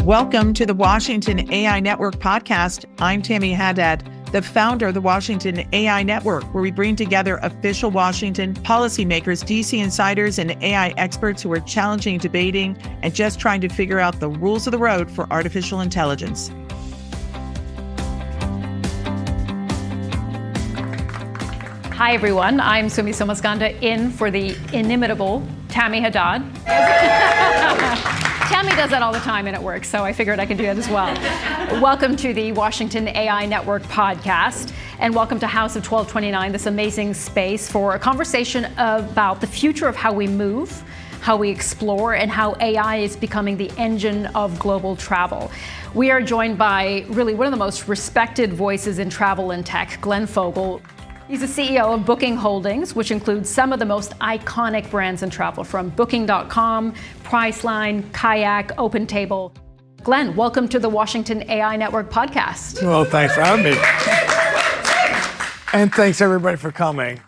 Welcome to the Washington AI Network podcast. I'm Tammy Haddad, the founder of the Washington AI Network, where we bring together official Washington policymakers, DC insiders, and AI experts who are challenging, debating, and just trying to figure out the rules of the road for artificial intelligence. Hi, everyone. I'm Sumi Somaskanda, in for the inimitable Tammy Haddad. Tammy does that all the time and it works, so I figured I could do it as well. Welcome to the Washington AI Network podcast, and welcome to House of 1229, this amazing space for a conversation about the future of how we move, how we explore, and how AI is becoming the engine of global travel. We are joined by really one of the most respected voices in travel and tech, Glenn Fogel. He's the CEO of Booking Holdings, which includes some of the most iconic brands in travel, from Booking.com, Priceline, Kayak, OpenTable. Glenn, welcome to the Washington AI Network podcast. Well, thanks for having me. And thanks everybody for coming.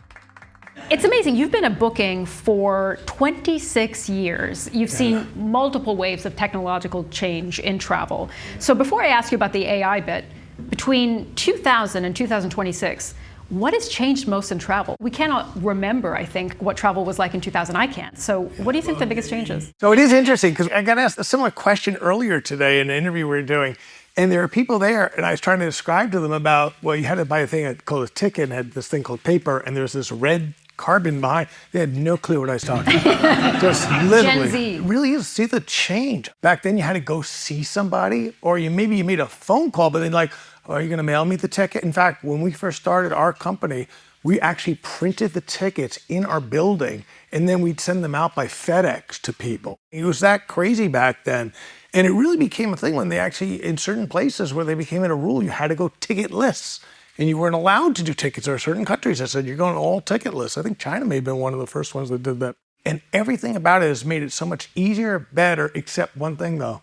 It's amazing. You've been at Booking for 26 years. You've seen multiple waves of technological change in travel. So before I ask you about the AI bit, between 2000 and 2026, what has changed most in travel? We cannot remember, I think, what travel was like in 2000. I can't. So what do you think the biggest change is? So it is interesting, because I got asked a similar question earlier today in an interview we were doing. And there are people there, and I was trying to describe to them about, well, you had to buy a thing called a ticket, and had this thing called paper, and there's this red carbon behind. They had no clue what I was talking about. Just literally. Gen Z. It really is. See the change. Back then you had to go see somebody, or maybe you made a phone call, but then like, are you going to mail me the ticket? In fact, when we first started our company, we actually printed the tickets in our building, and then we'd send them out by FedEx to people. It was that crazy back then. And it really became a thing when they actually, in certain places where they became it a rule, you had to go ticketless. And you weren't allowed to do tickets. There are certain countries that said you're going all ticketless. I think China may have been one of the first ones that did that. And everything about it has made it so much easier, better, except one thing though.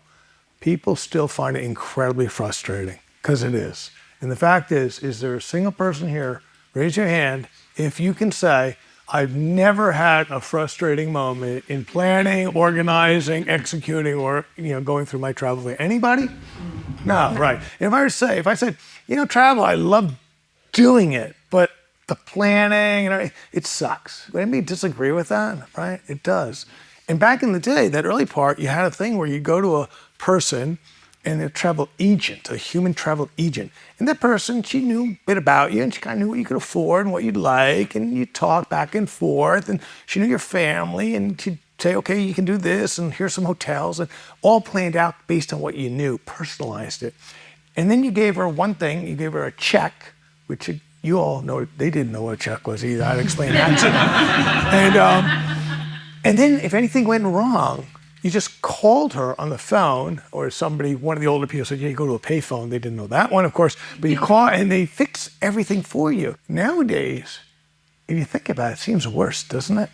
People still find it incredibly frustrating, because it is. And the fact is there a single person here, raise your hand, if you can say, I've never had a frustrating moment in planning, organizing, executing, or going through my travel thing. Anybody? No, right. If I said, travel, I love doing it, but the planning, it sucks. Would anybody disagree with that? Right? It does. And back in the day, that early part, you had a thing where you go to a person and a travel agent, a human travel agent. And that person, she knew a bit about you, and she kind of knew what you could afford and what you'd like, and you talk back and forth, and she knew your family, and she'd say, okay, you can do this, and here's some hotels, and all planned out based on what you knew, personalized it. And then you gave her one thing, you gave her a check, which you all know, they didn't know what a check was either. I'd explain that to them. And then if anything went wrong, you just called her on the phone, or somebody, one of the older people said, yeah, you go to a payphone. They didn't know that one, of course, but you call and they fix everything for you. Nowadays, if you think about it, it seems worse, doesn't it?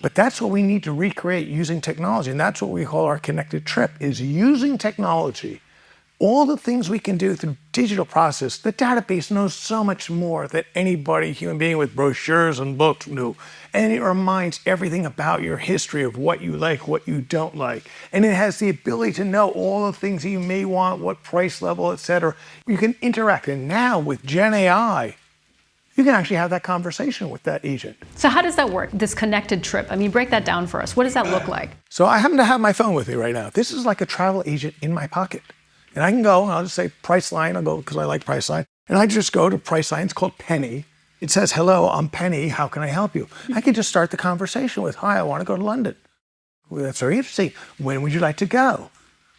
But that's what we need to recreate using technology, and that's what we call our connected trip, is using technology. All the things we can do through digital process, the database knows so much more than anybody, human being with brochures and books knew. And it reminds everything about your history of what you like, what you don't like. And it has the ability to know all the things that you may want, what price level, et cetera. You can interact. And now with Gen AI, you can actually have that conversation with that agent. So how does that work, this connected trip? I mean, break that down for us. What does that look like? So I happen to have my phone with me right now. This is like a travel agent in my pocket. And I can go, and I'll just say Priceline. I'll go because I like Priceline. And I just go to Priceline. It's called Penny. It says, hello, I'm Penny. How can I help you? I can just start the conversation with, hi, I want to go to London. Well, that's very interesting. When would you like to go?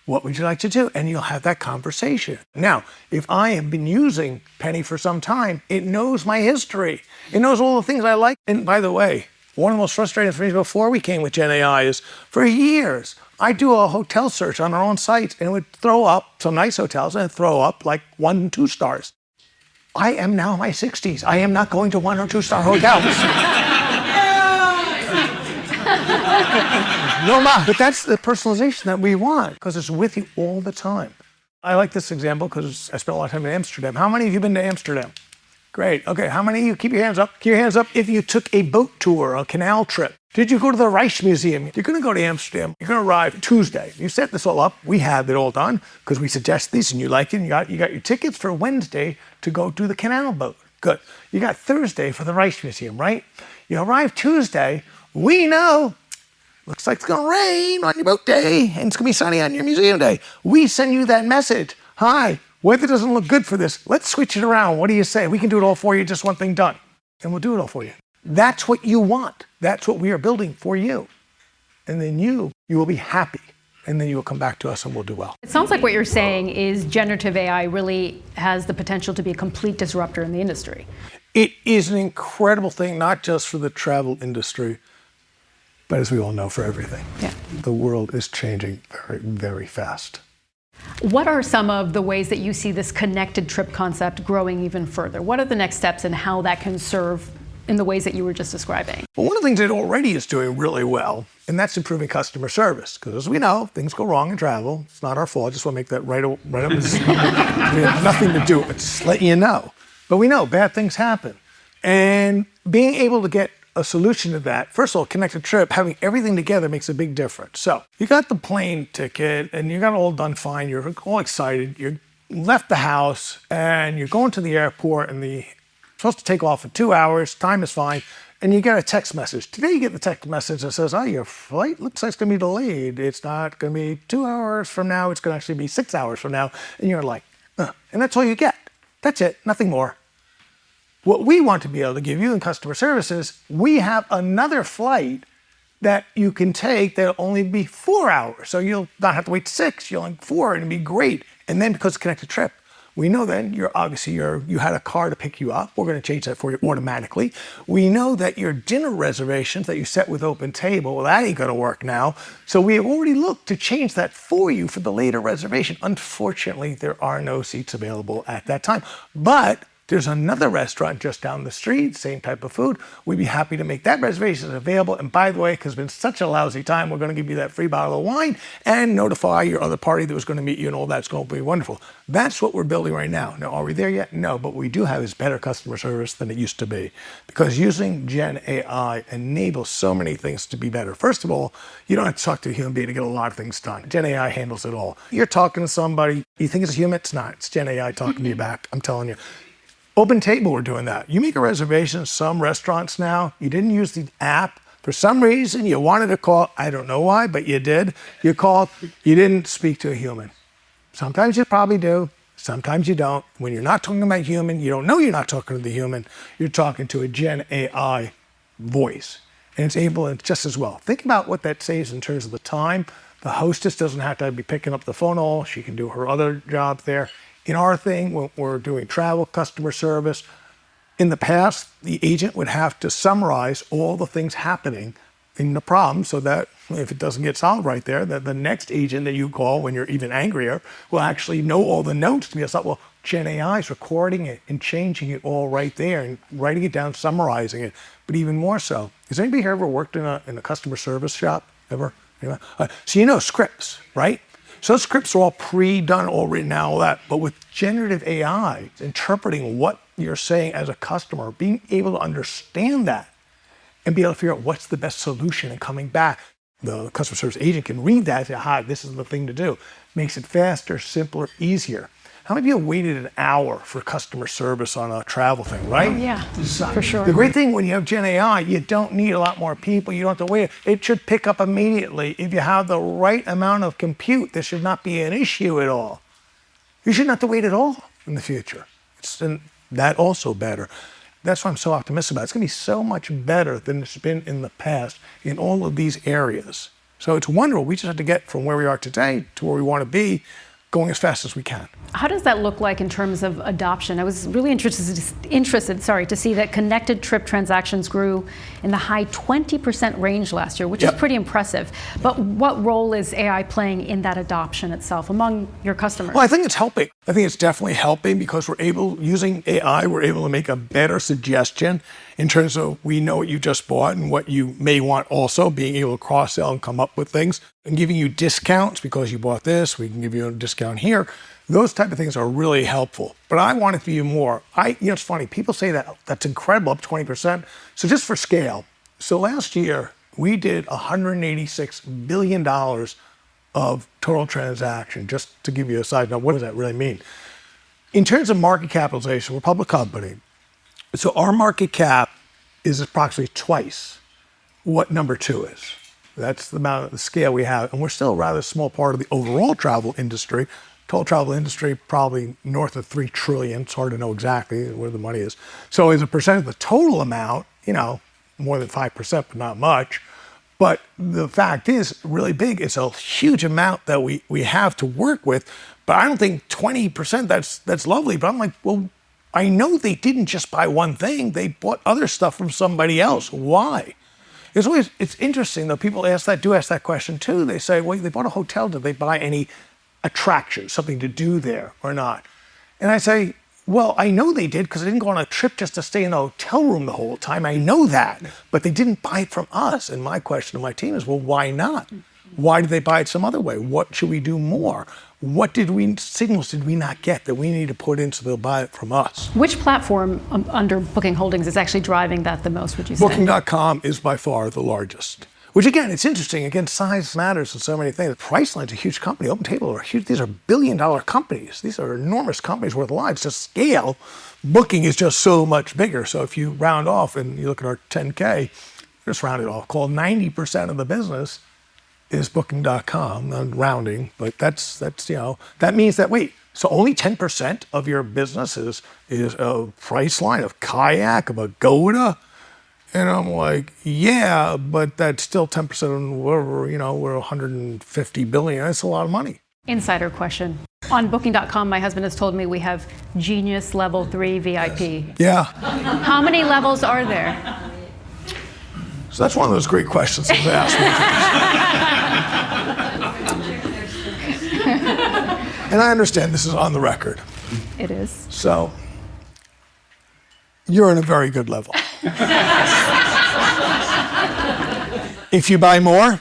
What would you like to do? And you'll have that conversation. Now, if I have been using Penny for some time, it knows my history. It knows all the things I like. And by the way, one of the most frustrating things before we came with Gen AI is, for years, I do a hotel search on our own site, and it would throw up some nice hotels, and it'd throw up like 1 and 2 stars. I am now in my 60s. I am not going to 1 or 2 star hotels. No, ma. But that's the personalization that we want, because it's with you all the time. I like this example because I spent a lot of time in Amsterdam. How many of you been to Amsterdam? Great. Okay, how many of you, keep your hands up. Keep your hands up if you took a boat tour, a canal trip. Did you go to the Rijksmuseum? You're going to go to Amsterdam. You're going to arrive Tuesday. You set this all up. We have it all done because we suggest these and you like it. You got your tickets for Wednesday to go do the canal boat. Good. You got Thursday for the Rijksmuseum, right? You arrive Tuesday. We know. Looks like it's going to rain on your boat day and it's going to be sunny on your museum day. We send you that message. Hi, weather doesn't look good for this. Let's switch it around. What do you say? We can do it all for you, just one thing done. And we'll do it all for you. That's what you want. That's what we are building for you. And then you will be happy. And then you will come back to us and we'll do well. It sounds like what you're saying is generative AI really has the potential to be a complete disruptor in the industry. It is an incredible thing, not just for the travel industry, but as we all know, for everything. Yeah. The world is changing very, very fast. What are some of the ways that you see this connected trip concept growing even further? What are the next steps and how that can serve in the ways that you were just describing? Well, one of the things it already is doing really well, and that's improving customer service. Because as we know, things go wrong in travel. It's not our fault. I just want to make that right up. We have nothing to do with it. Just let you know. But we know bad things happen. And being able to get a solution to that, first of all, connected trip, having everything together makes a big difference. So you got the plane ticket and you got it all done fine. You're all excited. You left the house and you're going to the airport and supposed to take off in 2 hours. Time is fine. And you get a text message. Today you get the text message that says, oh, your flight looks like it's going to be delayed. It's not going to be 2 hours from now. It's going to actually be 6 hours from now. And you're like, and that's all you get. That's it. Nothing more. What we want to be able to give you in customer service is we have another flight that you can take that'll only be 4 hours. So you'll not have to wait 6, you'll only 4, and it'll be great. And then because it's connected trip, we know then you had a car to pick you up. We're going to change that for you automatically. We know that your dinner reservations that you set with Open Table, well, that ain't going to work now. So we have already looked to change that for you for the later reservation. Unfortunately, there are no seats available at that time. But there's another restaurant just down the street, same type of food. We'd be happy to make that reservation available. And by the way, because it's been such a lousy time, we're going to give you that free bottle of wine and notify your other party that was going to meet you and all that's going to be wonderful. That's what we're building right now. Now, are we there yet? No, but what we do have is better customer service than it used to be. Because using Gen AI enables so many things to be better. First of all, you don't have to talk to a human being to get a lot of things done. Gen AI handles it all. You're talking to somebody, you think it's a human? It's not. It's Gen AI talking to you back. I'm telling you. Open Table, we're doing that. You make a reservation, some restaurants now, you didn't use the app. For some reason, you wanted to call, I don't know why, but you did. You called, you didn't speak to a human. Sometimes you probably do, sometimes you don't. When you're not talking about human, you don't know you're not talking to the human, you're talking to a Gen AI voice. And it's able, and just as well. Think about what that saves in terms of the time. The hostess doesn't have to be picking up the phone all, she can do her other job there. In our thing, when we're doing travel customer service, in the past, the agent would have to summarize all the things happening in the problem so that if it doesn't get solved right there, that the next agent that you call when you're even angrier will actually know all the notes to be like, well, Gen AI is recording it and changing it all right there and writing it down, summarizing it. But even more so, has anybody here ever worked in a customer service shop? Ever? So you know scripts, right? So those scripts are all pre-done, all written out, all that. But with generative AI, interpreting what you're saying as a customer, being able to understand that and be able to figure out what's the best solution and coming back. The customer service agent can read that and say, aha, this is the thing to do. Makes it faster, simpler, easier. How many of you waited an hour for customer service on a travel thing, right? Oh, yeah, for sure. The great thing when you have Gen AI, you don't need a lot more people. You don't have to wait. It should pick up immediately. If you have the right amount of compute, there should not be an issue at all. You shouldn't have to wait at all in the future. And that also better. That's why I'm so optimistic about it. It's going to be so much better than it's been in the past in all of these areas. So it's wonderful. We just have to get from where we are today to where we want to be, going as fast as we can. How does that look like in terms of adoption? I was really interested to see that connected trip transactions grew in the high 20% range last year, which is pretty impressive. But what role is AI playing in that adoption itself among your customers? Well, I think it's helping. I think it's definitely helping because using AI, we're able to make a better suggestion in terms of we know what you just bought and what you may want also, being able to cross-sell and come up with things and giving you discounts because you bought this, we can give you a discount here. Those type of things are really helpful. But I want it to be more. It's funny, people say that that's incredible, up 20%. So just for scale. So last year, we did $186 billion of total transaction. Just to give you a side note, what does that really mean? In terms of market capitalization, we're a public company. So our market cap is approximately twice what number 2 is. That's the amount of the scale we have. And we're still a rather small part of the overall travel industry. Total travel industry, probably north of 3 trillion. It's hard to know exactly where the money is. So as a percent of the total amount, more than 5%, but not much. But the fact is really big. It's a huge amount that we have to work with. But I don't think 20%, that's lovely. But I'm like, well, I know they didn't just buy one thing. They bought other stuff from somebody else. Why? It's interesting though. People do ask that question too. They say, well, they bought a hotel. Did they buy any attractions, something to do there or not? And I say, well, I know they did because they didn't go on a trip just to stay in a hotel room the whole time. I know that, but they didn't buy it from us. And my question to my team is, well, why not? Why did they buy it some other way? What should we do more? What signals did we not get that we need to put in so they'll buy it from us? Which platform under Booking Holdings is actually driving that the most, would you say? Booking.com is by far the largest. Which again, it's interesting. Again, size matters in so many things. Priceline's a huge company. OpenTable are huge. These are billion-dollar companies. These are enormous companies worth lives. To scale, Booking is just so much bigger. So if you round off and you look at our 10K, just round it off. Call 90% of the business is Booking.com. I'm rounding, but that's that means that so only 10% of your business is a Priceline, of Kayak, of Agoda. And I'm like, yeah, but that's still 10% of we're 150 billion. That's a lot of money. Insider question. On Booking.com, my husband has told me we have Genius Level 3 VIP. Yeah. How many levels are there? So that's one of those great questions that they ask me. And I understand this is on the record. It is. So you're in a very good level. If you buy more,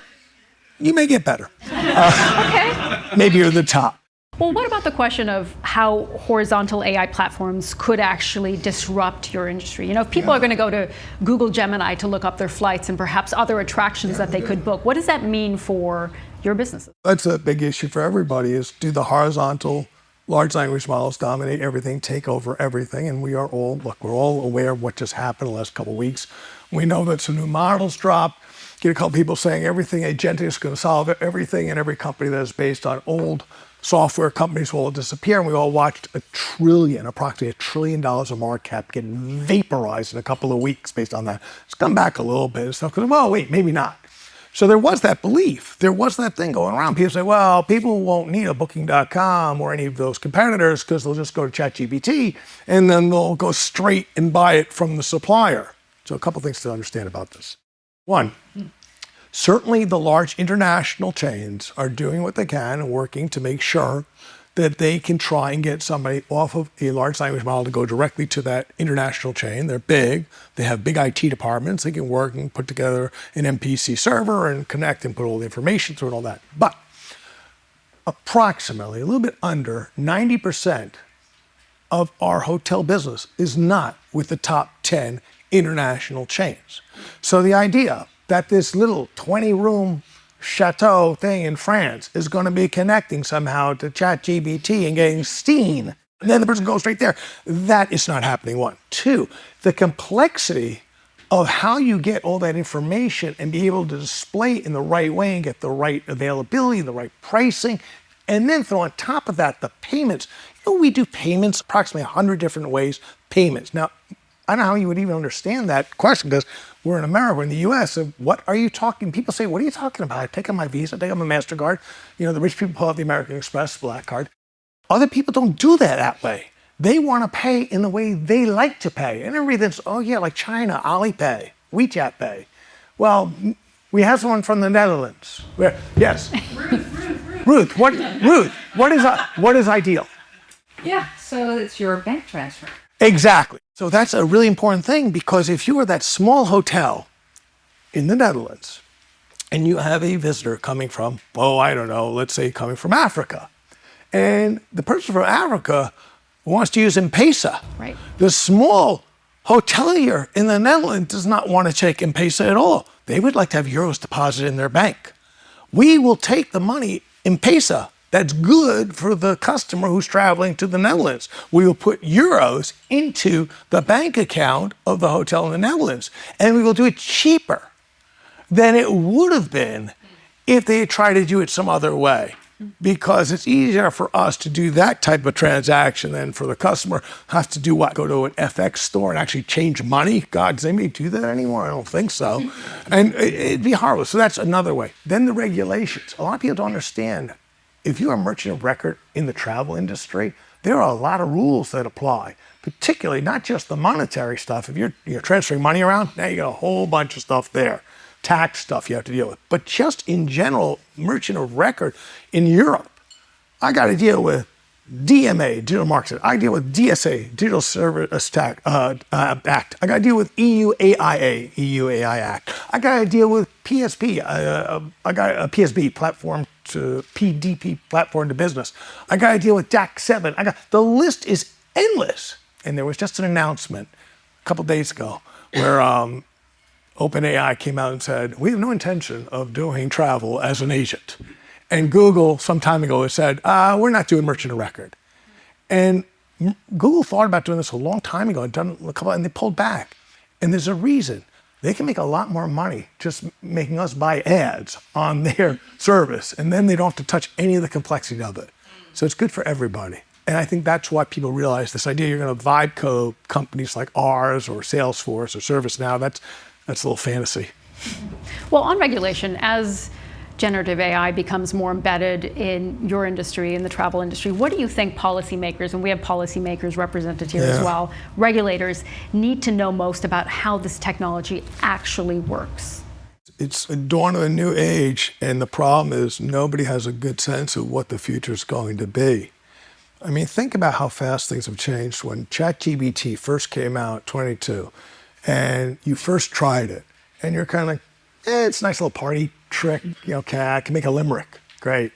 you may get better. Okay. Maybe you're the top. Well, what about the question of how horizontal AI platforms could actually disrupt your industry? If people are going to go to Google Gemini to look up their flights and perhaps other attractions that they could book, what does that mean for your businesses? That's a big issue for everybody, is do the horizontal large language models dominate everything, take over everything? And we're all aware of what just happened in the last couple of weeks. We know that some new models dropped. Get a couple people saying everything agentic is going to solve everything, and every company that is based on old software companies will disappear. And we all watched approximately $1 trillion of market cap get vaporized in a couple of weeks based on that. It's come back a little bit. So, maybe not. So there was that belief. There was that thing going around. People say, well, people won't need a Booking.com or any of those competitors because they'll just go to ChatGPT and then they'll go straight and buy it from the supplier. So a couple things to understand about this. One, certainly the large international chains are doing what they can and working to make sure that they can try and get somebody off of a large language model to go directly to that international chain. They're big. They have big IT departments. They can work and put together an MPC server and connect and put all the information through and all that. But approximately, a little bit under 90% of our hotel business is not with the top 10 international chains. So the idea that this little 20-room chateau thing in France is going to be connecting somehow to ChatGPT and getting seen, and then the person goes straight there, that is not happening, one. Two, the complexity of how you get all that information and be able to display it in the right way and get the right availability, the right pricing, and then throw on top of that the payments. We do payments approximately 100 different ways, payments. Now, I don't know how you would even understand that question because we're in America, we're in the US. So what are you talking? People say, what are you talking about? I take out my Visa, take out my MasterCard. The rich people pull out the American Express Black Card. Other people don't do that way. They want to pay in the way they like to pay. And everything's, like China, Alipay, WeChat Pay. Well, we have someone from the Netherlands. Yes. Ruth, what is ideal? Yeah, so it's your bank transfer. Exactly. So that's a really important thing, because if you are that small hotel in the Netherlands and you have a visitor coming from, let's say coming from Africa, and the person from Africa wants to use M-Pesa. Right. The small hotelier in the Netherlands does not want to take M-Pesa at all. They would like to have euros deposited in their bank. We will take the money in peso. That's good for the customer who's traveling to the Netherlands. We will put euros into the bank account of the hotel in the Netherlands, and we will do it cheaper than it would have been if they had tried to do it some other way. Because it's easier for us to do that type of transaction than for the customer have to do what? Go to an FX store and actually change money? God, does anybody do that anymore? I don't think so. And it'd be horrible. So that's another way. Then the regulations. A lot of people don't understand. If you're a merchant of record in the travel industry, there are a lot of rules that apply, particularly not just the monetary stuff. If you're transferring money around, now you got a whole bunch of stuff there. Tax stuff you have to deal with. But just in general, merchant of record in Europe, I got to deal with DMA, Digital Markets. I deal with DSA, Digital Service Act. I got to deal with EU AI Act. I got to deal with PSP. I got a PSB, Platform to PDP, Platform to Business. I got to deal with DAC 7. The list is endless. And there was just an announcement a couple days ago where OpenAI came out and said, we have no intention of doing travel as an agent. And Google, some time ago, has said, we're not doing merchant of record. And Google thought about doing this a long time ago and they pulled back. And there's a reason. They can make a lot more money just making us buy ads on their service. And then they don't have to touch any of the complexity of it. So it's good for everybody. And I think that's why people realize this idea you're going to vibe code companies like ours or Salesforce or ServiceNow, that's a little fantasy. Well, on regulation, as generative AI becomes more embedded in your industry, in the travel industry, what do you think policymakers, and we have policymakers represented here as well, regulators, need to know most about how this technology actually works? It's a dawn of a new age, and the problem is nobody has a good sense of what the future is going to be. I mean, think about how fast things have changed. When ChatGPT first came out, 22, and you first tried it, and you're kind of like, it's a nice little party trick, okay, I can make a limerick, great.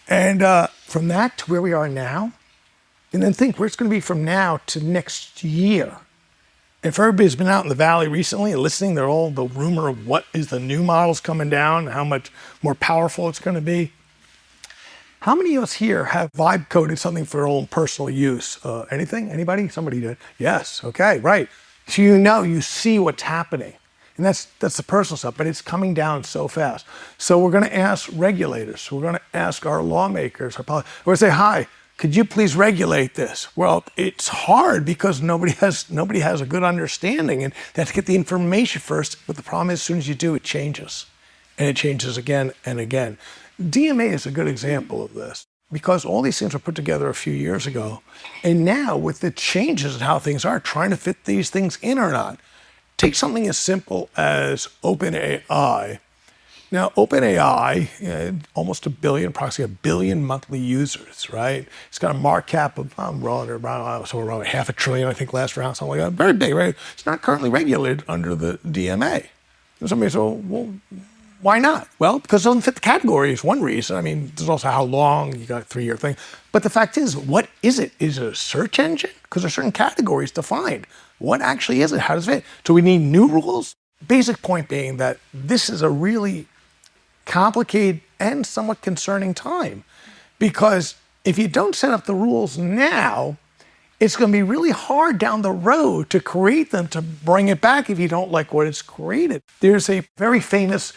And from that to where we are now, and then think where it's going to be from now to next year. If everybody's been out in the valley recently and listening, they're all the rumor of what is the new models coming down, how much more powerful it's going to be. How many of us here have vibe coded something for their own personal use? Anything? Anybody? Somebody did. Yes. Okay. Right. So you see what's happening, and that's the personal stuff. But it's coming down so fast. So we're going to ask regulators. We're going to ask our lawmakers. We're going to say, "Hi, could you please regulate this?" Well, it's hard because nobody has a good understanding, and they have to get the information first. But the problem is, as soon as you do, it changes, and it changes again and again. DMA is a good example of this because all these things were put together a few years ago. And now with the changes in how things are, trying to fit these things in or not. Take something as simple as OpenAI. Now, OpenAI, almost approximately 1 billion monthly users, right? It's got a market cap of around $500 billion, I think, last round, something like that. Very big, right? It's not currently regulated under the DMA. And somebody said, well, why not? Well, because it doesn't fit the category is one reason. I mean, there's also how long, you got a 3-year thing. But the fact is, what is it? Is it a search engine? Because there's certain categories defined. What actually is it? How does it fit? Do we need new rules? Basic point being that this is a really complicated and somewhat concerning time. Because if you don't set up the rules now, it's going to be really hard down the road to create them, to bring it back if you don't like what it's created. There's a very famous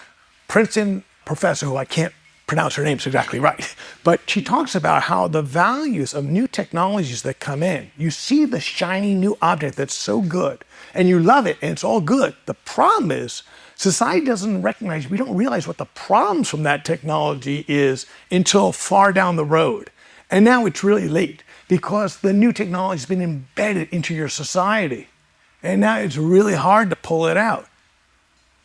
Princeton professor who I can't pronounce her name exactly right, but she talks about how the values of new technologies that come in, you see the shiny new object that's so good, and you love it, and it's all good. The problem is society doesn't recognize, we don't realize what the problems from that technology is until far down the road. And now it's really late because the new technology has been embedded into your society. And now it's really hard to pull it out.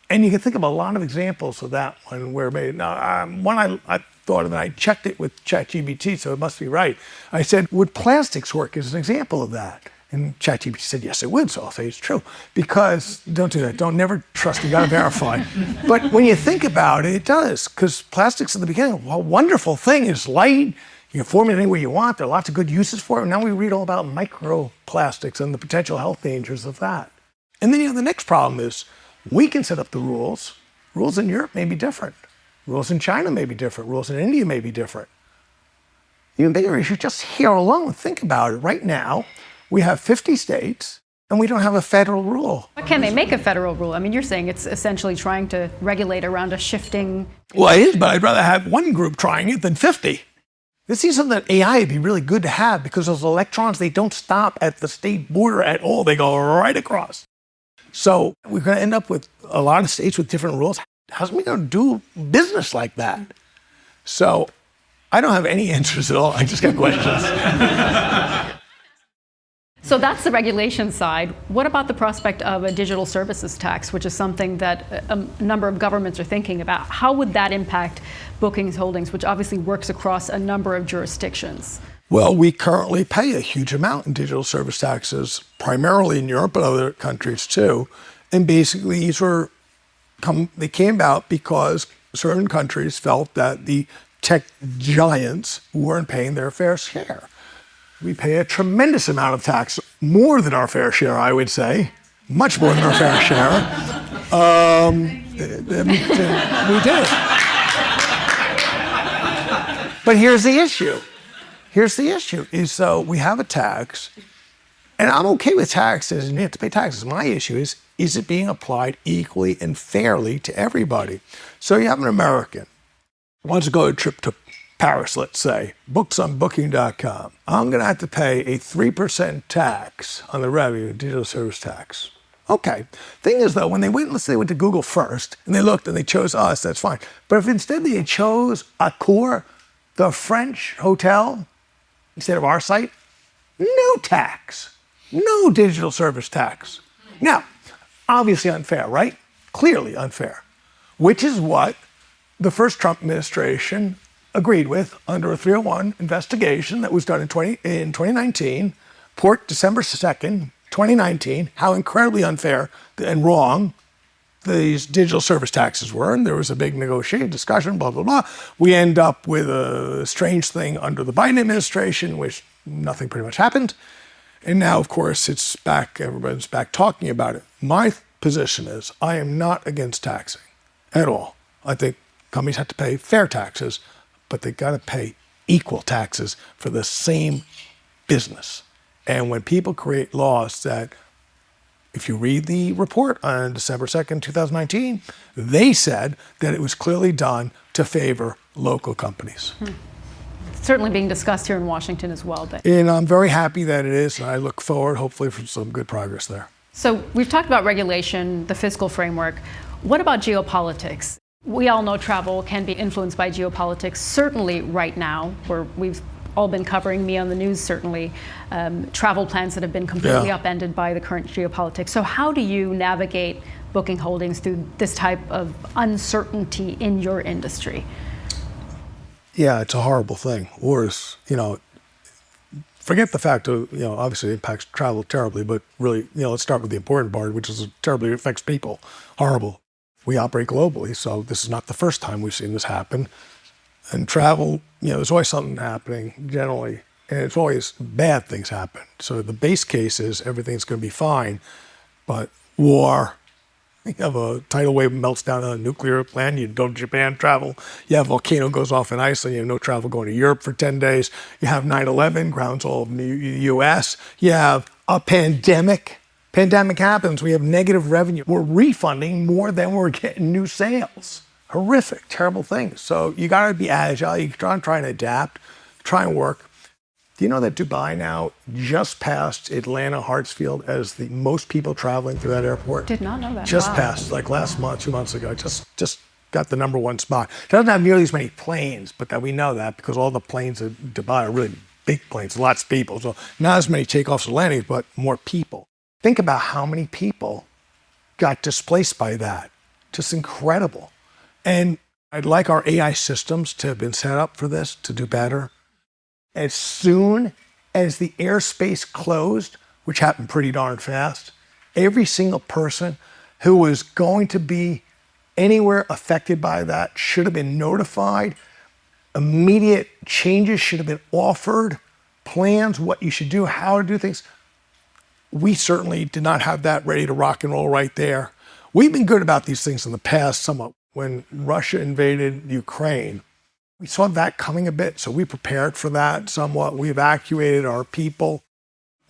And you can think of a lot of examples of that one where one I thought of, and I checked it with ChatGPT, so it must be right. I said, would plastics work as an example of that? And ChatGPT said, yes, it would, so I'll say it's true. Because, don't do that, never trust, you gotta verify. But when you think about it, it does, because plastics at the beginning, a wonderful thing, is light, you can form it any way you want, there are lots of good uses for it, and now we read all about microplastics and the potential health dangers of that. And then the next problem is, we can set up the rules, Rules in Europe may be different. Rules in China may be different. Rules in India may be different. Even bigger issue, just here alone, think about it. Right now, we have 50 states, and we don't have a federal rule. But can they make a federal rule? I mean, you're saying it's essentially trying to regulate around a shifting... Well, it is, but I'd rather have one group trying it than 50. This is something that AI would be really good to have because those electrons, they don't stop at the state border at all. They go right across. So we're going to end up with a lot of states with different rules. How's we going to do business like that? So I don't have any answers at all. I just got questions. So that's the regulation side. What about the prospect of a digital services tax, which is something that a number of governments are thinking about? How would that impact Bookings Holdings, which obviously works across a number of jurisdictions? Well, we currently pay a huge amount in digital service taxes, primarily in Europe, but other countries too. And basically, they came about because certain countries felt that the tech giants weren't paying their fair share. We pay a tremendous amount of tax, more than our fair share, I would say, much more than our fair share. We did. But here's the issue. Is so we have a tax, and I'm okay with taxes, and you have to pay taxes. My issue is it being applied equally and fairly to everybody? So you have an American who wants to go on a trip to Paris, let's say, books on booking.com. I'm going to have to pay a 3% tax on the revenue, digital service tax. Okay. Thing is, though, when let's say they went to Google first, and they looked and they chose us, that's fine. But if instead they chose Accor, the French hotel, instead of our site, no tax, no digital service tax. Now, obviously unfair, right? Clearly unfair, which is what the first Trump administration agreed with under a 301 investigation that was done in 2019, report December 2nd, 2019, how incredibly unfair and wrong these digital service taxes were. And there was a big negotiated discussion, blah, blah, blah. We end up with a strange thing under the Biden administration, which nothing pretty much happened. And now, of course, it's back, everybody's back talking about it. My position is I am not against taxing at all. I think companies have to pay fair taxes, but they got to pay equal taxes for the same business. And when people create laws that, if you read the report on December 2nd, 2019, they said that it was clearly done to favor local companies. Certainly being discussed here in Washington as well. And I'm very happy that it is, and I look forward, hopefully, for some good progress there. So we've talked about regulation, the fiscal framework. What about geopolitics? We all know travel can be influenced by geopolitics, certainly right now, where we've all been covering, me on the news certainly, travel plans that have been completely upended by the current geopolitics. So how do you navigate Booking Holdings through this type of uncertainty in your industry? Yeah, it's a horrible thing. Wars, forget the fact of, obviously it impacts travel terribly, but really, let's start with the important part, which is it terribly affects people. Horrible. We operate globally, so this is not the first time we've seen this happen. And travel, there's always something happening generally, and it's always bad things happen. So the base case is everything's going to be fine, but war, you have a tidal wave melts down on a nuclear plant, you don't Japan travel, you have a volcano goes off in Iceland, you have no travel going to Europe for 10 days, you have 9/11, grounds all of the US, you have a pandemic. Pandemic happens, we have negative revenue. We're refunding more than we're getting new sales. Horrific, terrible things. So you gotta be agile, you try and adapt, try and work. Do you know that Dubai now just passed Atlanta Hartsfield as the most people traveling through that airport? Did not know that. Just wow. passed, like last month, 2 months ago, just got the number one spot. It doesn't have nearly as many planes, but that we know that because all the planes at Dubai are really big planes, lots of people. So not as many takeoffs and landings, but more people. Think about how many people got displaced by that. Just incredible. And I'd like our AI systems to have been set up for this, to do better. As soon as the airspace closed, which happened pretty darn fast, every single person who was going to be anywhere affected by that should have been notified. Immediate changes should have been offered, plans, what you should do, how to do things. We certainly did not have that ready to rock and roll right there. We've been good about these things in the past, somewhat. when Russia invaded Ukraine. We saw that coming a bit, so we prepared for that somewhat. We evacuated our people.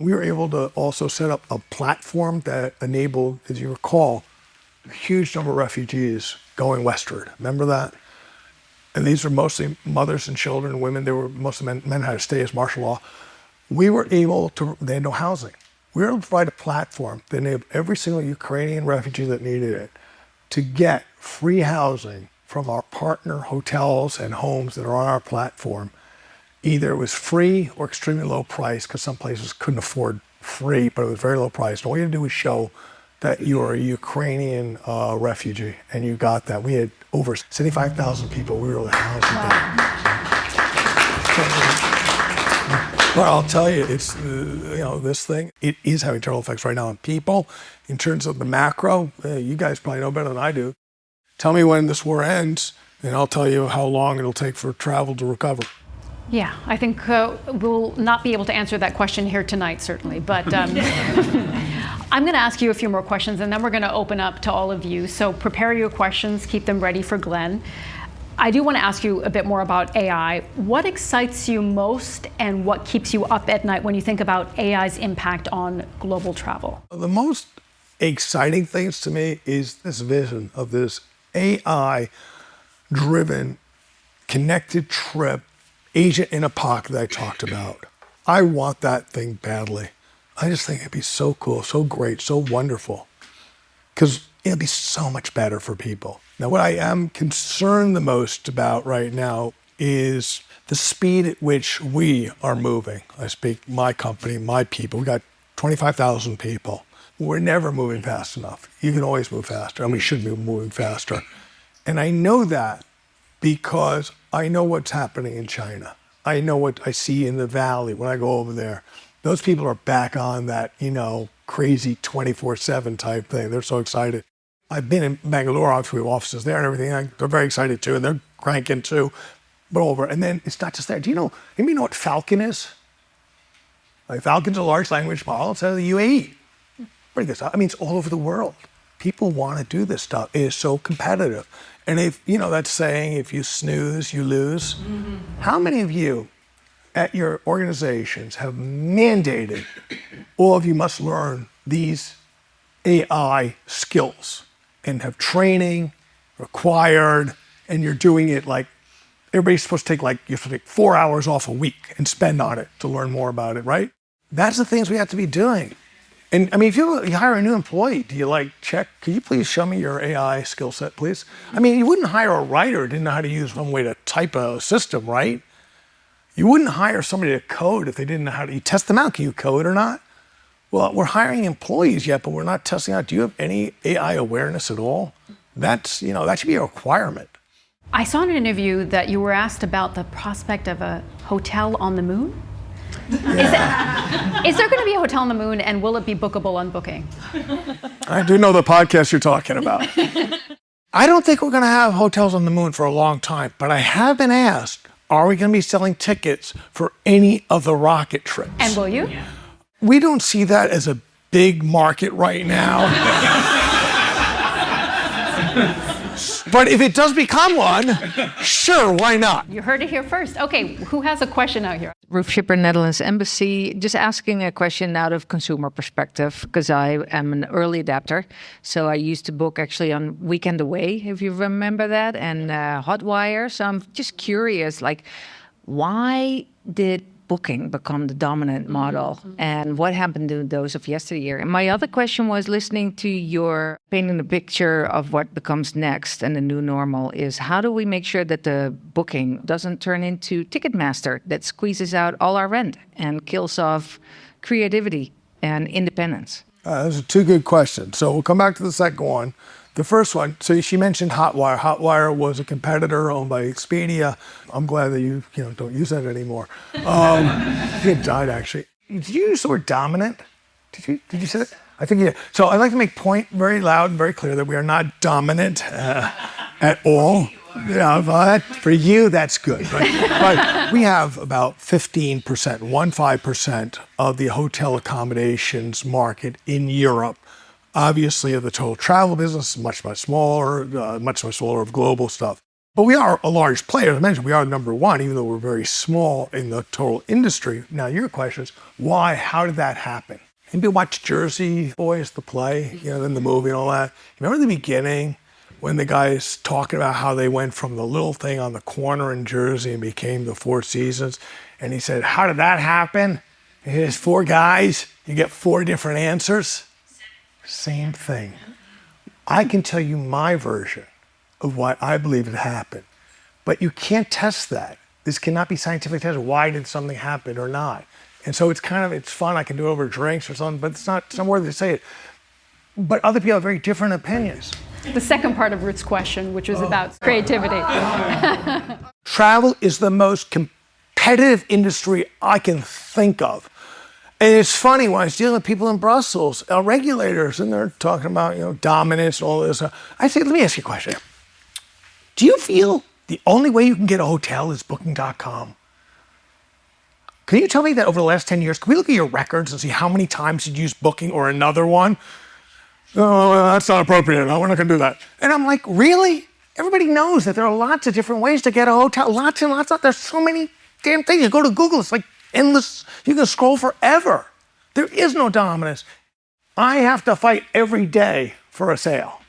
We were able to also set up a platform that enabled, as you recall, a huge number of refugees going westward. Remember that? And these were mostly mothers and children, women. They were mostly men had to stay as martial law. We were able to, they had no housing. We were able to provide a platform that enabled every single Ukrainian refugee that needed it to get free housing from our partner hotels and homes that are on our platform. Either it was free or extremely low price, because some places couldn't afford free, but it was very low price. And all you had to do was show that you were a Ukrainian refugee, and you got that. We had over 75,000 people we were able to house with Well, I'll tell you, it's, this thing, it is having terrible effects right now on people. In terms of the macro, you guys probably know better than I do. Tell me when this war ends, and I'll tell you how long it'll take for travel to recover. Yeah, I think we'll not be able to answer that question here tonight, certainly. But I'm going to ask you a few more questions, and then we're going to open up to all of you. So prepare your questions, keep them ready for Glenn. I do want to ask you a bit more about AI. What excites you most, and what keeps you up at night when you think about AI's impact on global travel? The most exciting things to me is this vision of this AI-driven, connected trip, agent in a pocket that I talked about. I want that thing badly. I just think it'd be so cool, so great, so wonderful, because it'll be so much better for people. Now, what I am concerned the most about right now is the speed at which we are moving. I speak my company, my people. We got 25,000 people. We're never moving fast enough. You can always move faster, and we should be moving faster. And I know that because I know what's happening in China. I know what I see in the valley when I go over there. Those people are back on that, crazy 24/7 type thing. They're so excited. I've been in Bangalore, obviously we have offices there and everything. They're very excited too, and they're cranking too. But over, and then it's not just there. Do you know what Falcon is? Like, Falcon's a large language model. It's out of the UAE. Bring this up. I mean, it's all over the world. People want to do this stuff. It is so competitive. And if, that saying, if you snooze, you lose. Mm-hmm. How many of you at your organizations have mandated all of you must learn these AI skills and have training required, and you're doing it like, everybody's supposed to take you're supposed to take 4 hours off a week and spend on it to learn more about it, right? That's the things we have to be doing. And I mean, if you hire a new employee, do you check, could you please show me your AI skill set, please? I mean, you wouldn't hire a writer who didn't know how to use one way to type a system, right? You wouldn't hire somebody to code if they didn't know how to, you test them out, can you code or not? Well, we're hiring employees yet, but we're not testing out. Do you have any AI awareness at all? That's, that should be a requirement. I saw in an interview that you were asked about the prospect of a hotel on the moon. Yeah. Is there going to be a hotel on the moon, and will it be bookable on Booking? I do know the podcast you're talking about. I don't think we're going to have hotels on the moon for a long time, but I have been asked, are we going to be selling tickets for any of the rocket trips? And will you? Yeah. We don't see that as a big market right now. But if it does become one, sure, why not? You heard it here first. Okay, who has a question out here? Roof Shipper, Netherlands Embassy. Just asking a question out of consumer perspective, because I am an early adapter. So I used to book actually on Weekend Away, if you remember that, and Hotwire. So I'm just curious, why did Booking become the dominant model, and what happened to those of yesteryear? And my other question was, listening to your painting the picture of what becomes next and the new normal, is how do we make sure that the Booking doesn't turn into Ticketmaster that squeezes out all our rent and kills off creativity and independence? Those are two good questions. So we'll come back to the second one. The first one, so she mentioned Hotwire. Hotwire was a competitor owned by Expedia. I'm glad that you don't use that anymore. It died, actually. Did you use the word dominant? Did you say that? I think you did. So I'd like to make point very loud and very clear that we are not dominant at all. Yeah, but for you, that's good. But we have about 15%, 15% of the hotel accommodations market in Europe. obviously, of the total travel business, much smaller of global stuff. But we are a large player. As I mentioned, we are number one, even though we're very small in the total industry. Now, your question is, why? How did that happen? Anybody watch Jersey Boys, the play, then the movie and all that? Remember the beginning when the guy's talking about how they went from the little thing on the corner in Jersey and became the Four Seasons? And he said, how did that happen? And there's 4 guys, you get 4 different answers. Same thing. I can tell you my version of what I believe had happened, but you can't test that. This cannot be scientifically tested. Why did something happen or not? And so it's fun. I can do it over drinks or something, but it's not somewhere to say it. But other people have very different opinions. The second part of Ruth's question, which was about creativity. Travel is the most competitive industry I can think of. And it's funny, when I was dealing with people in Brussels, regulators, and they're talking about, dominance and all this. I say, let me ask you a question. Do you feel the only way you can get a hotel is Booking.com? Can you tell me that over the last 10 years, can we look at your records and see how many times you'd used Booking or another one? Oh, well, that's not appropriate. No, we're not going to do that. And I'm like, really? Everybody knows that there are lots of different ways to get a hotel. Lots and lots of, there's so many damn things. You go to Google, it's like endless. You can scroll forever. There is no dominance. I have to fight every day for a sale.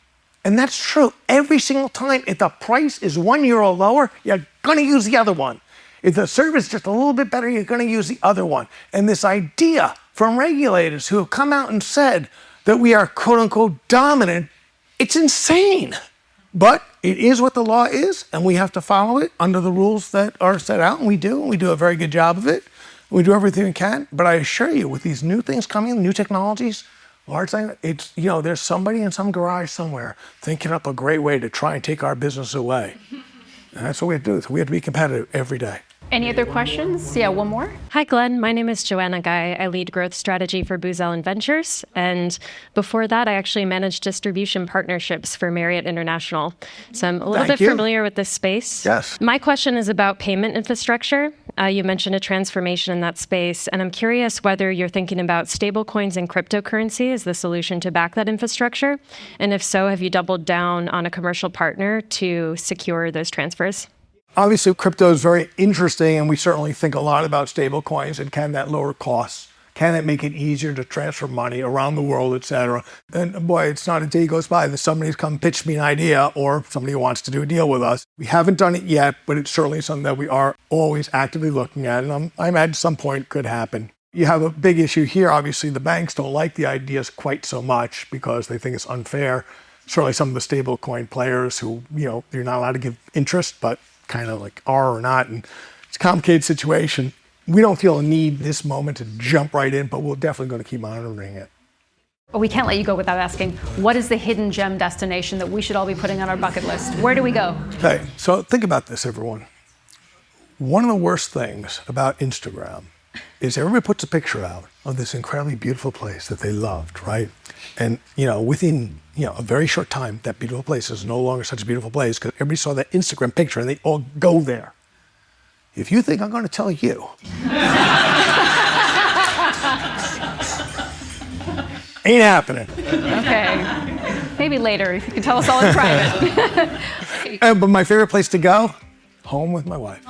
And that's true every single time. If the price is €1 lower, you're going to use the other one. If the service is just a little bit better, you're going to use the other one. And this idea from regulators who have come out and said that we are quote unquote dominant, it's insane. But it is what the law is, and we have to follow it under the rules that are set out, and we do a very good job of it. We do everything we can. But I assure you, with these new things coming, new technologies, large things, it's, there's somebody in some garage somewhere thinking up a great way to try and take our business away. And that's what we have to do. So we have to be competitive every day. Any other questions? Yeah, one more. Hi, Glenn. My name is Joanna Guy. I lead growth strategy for Boozel & Ventures. And before that, I actually managed distribution partnerships for Marriott International. So I'm a little bit familiar with this space. Yes. My question is about payment infrastructure. You mentioned a transformation in that space. And I'm curious whether you're thinking about stablecoins and cryptocurrency as the solution to back that infrastructure. And if so, have you doubled down on a commercial partner to secure those transfers? Obviously, crypto is very interesting, and we certainly think a lot about stable coins and can that lower costs? Can it make it easier to transfer money around the world, et cetera? And boy, it's not a day goes by that somebody's come pitch me an idea or somebody wants to do a deal with us. We haven't done it yet, but it's certainly something that we are always actively looking at, and I imagine some point could happen. You have a big issue here. Obviously, the banks don't like the ideas quite so much because they think it's unfair. Certainly some of the stable coin players who, you're not allowed to give interest, but kind of like are or not, and it's a complicated situation. We don't feel a need this moment to jump right in, but we're definitely going to keep monitoring it. We can't let you go without asking, what is the hidden gem destination that we should all be putting on our bucket list? Where do we go? Okay, so think about this, everyone. One of the worst things about Instagram is everybody puts a picture out of this incredibly beautiful place that they loved, right? And, within, a very short time, that beautiful place is no longer such a beautiful place because everybody saw that Instagram picture and they all go there. If you think I'm going to tell you, ain't happening. Okay. Maybe later. You can tell us all in private. But my favorite place to go? Home with my wife.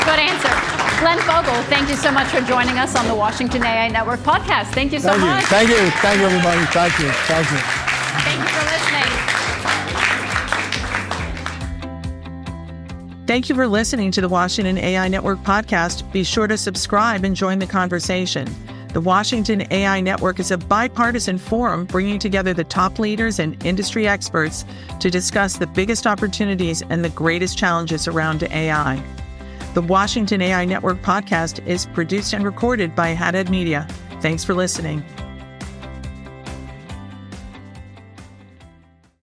Good answer. Glenn Fogel, thank you so much for joining us on the Washington AI Network podcast. Thank you so much. Thank you, everybody. Thank you. Thank you for listening. Thank you for listening to the Washington AI Network podcast. Be sure to subscribe and join the conversation. The Washington AI Network is a bipartisan forum bringing together the top leaders and industry experts to discuss the biggest opportunities and the greatest challenges around AI. The Washington AI Network podcast is produced and recorded by Haddad Media. Thanks for listening.